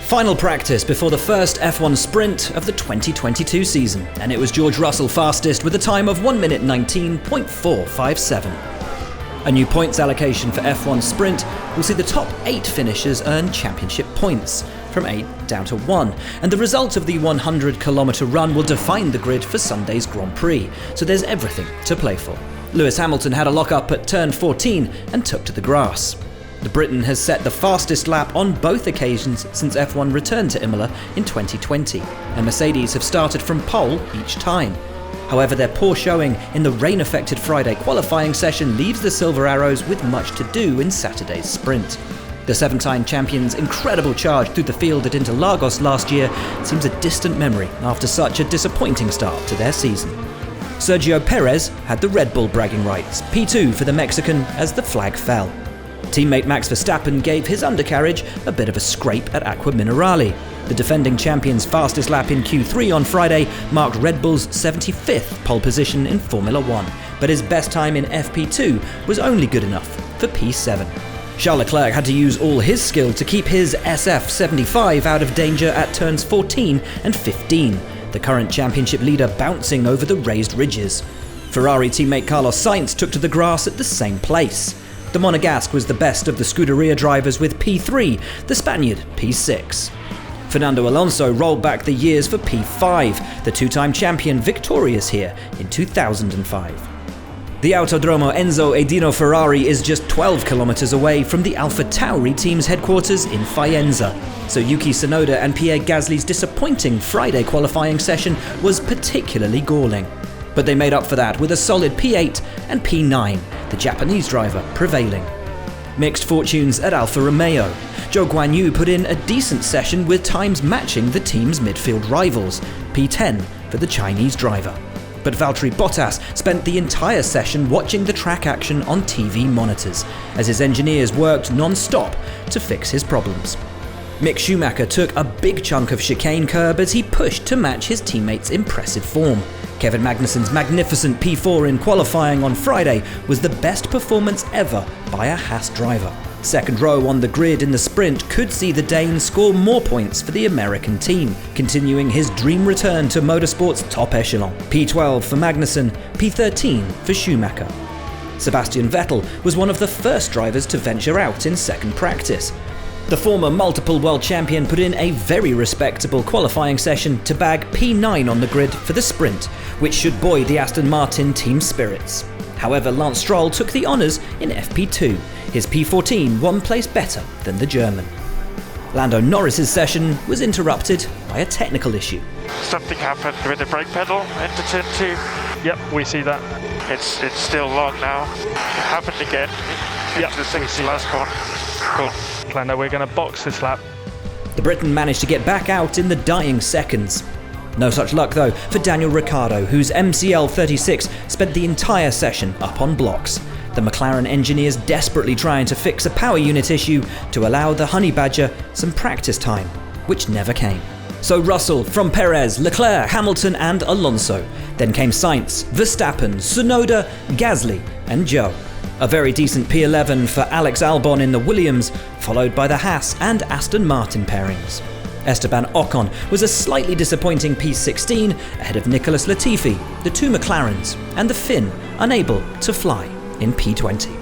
Final practice before the first F1 sprint of the 2022 season, and it was George Russell fastest with a time of 1 minute 19.457. A new points allocation for F1 sprint will see the top 8 finishers earn championship points, from 8 down to 1, and the result of the 100-kilometre run will define the grid for Sunday's Grand Prix, so there's everything to play for. Lewis Hamilton had a lock-up at turn 14 and took to the grass. The Briton has set the fastest lap on both occasions since F1 returned to Imola in 2020, and Mercedes have started from pole each time. However, their poor showing in the rain-affected Friday qualifying session leaves the Silver Arrows with much to do in Saturday's sprint. The 7-time champion's incredible charge through the field at Interlagos last year seems a distant memory after such a disappointing start to their season. Sergio Perez had the Red Bull bragging rights, P2 for the Mexican as the flag fell. Teammate Max Verstappen gave his undercarriage a bit of a scrape at Aqua Minerale. The defending champion's fastest lap in Q3 on Friday marked Red Bull's 75th pole position in Formula 1, but his best time in FP2 was only good enough for P7. Charles Leclerc had to use all his skill to keep his SF75 out of danger at turns 14 and 15, the current championship leader bouncing over the raised ridges. Ferrari teammate Carlos Sainz took to the grass at the same place. The Monegasque was the best of the Scuderia drivers with P3, the Spaniard P6. Fernando Alonso rolled back the years for P5, the 2-time champion victorious here in 2005. The Autodromo Enzo Edino Ferrari is just 12 kilometers away from the AlphaTauri team's headquarters in Faenza, so Yuki Tsunoda and Pierre Gasly's disappointing Friday qualifying session was particularly galling. But they made up for that with a solid P8 and P9, the Japanese driver prevailing. Mixed fortunes at Alfa Romeo. Zhou Guanyu put in a decent session with times matching the team's midfield rivals, P10 for the Chinese driver. But Valtteri Bottas spent the entire session watching the track action on TV monitors, as his engineers worked non-stop to fix his problems. Mick Schumacher took a big chunk of chicane curb as he pushed to match his teammates' impressive form. Kevin Magnussen's magnificent P4 in qualifying on Friday was the best performance ever by a Haas driver. Second row on the grid in the sprint could see the Dane score more points for the American team, continuing his dream return to motorsport's top echelon. P12 for Magnussen, P13 for Schumacher. Sebastian Vettel was one of the first drivers to venture out in second practice. The former multiple world champion put in a very respectable qualifying session to bag P9 on the grid for the sprint, which should buoy the Aston Martin team spirits. However, Lance Stroll took the honours in FP2, his P14 one place better than the German. Lando Norris's session was interrupted by a technical issue. Something happened with the brake pedal into turn 2. Yep, we see that. It's still long now. It happened again into the second to last corner. Cool. Lando, we're going to box this lap. The Briton managed to get back out in the dying seconds. No such luck though for Daniel Ricciardo, whose MCL 36 spent the entire session up on blocks. The McLaren engineers desperately trying to fix a power unit issue to allow the Honey Badger some practice time, which never came. So Russell from Perez, Leclerc, Hamilton and Alonso. Then came Sainz, Verstappen, Tsunoda, Gasly and Zhou. A very decent P11 for Alex Albon in the Williams, followed by the Haas and Aston Martin pairings. Esteban Ocon was a slightly disappointing P16 ahead of Nicholas Latifi, the 2 McLarens, and the Finn unable to fly in P20.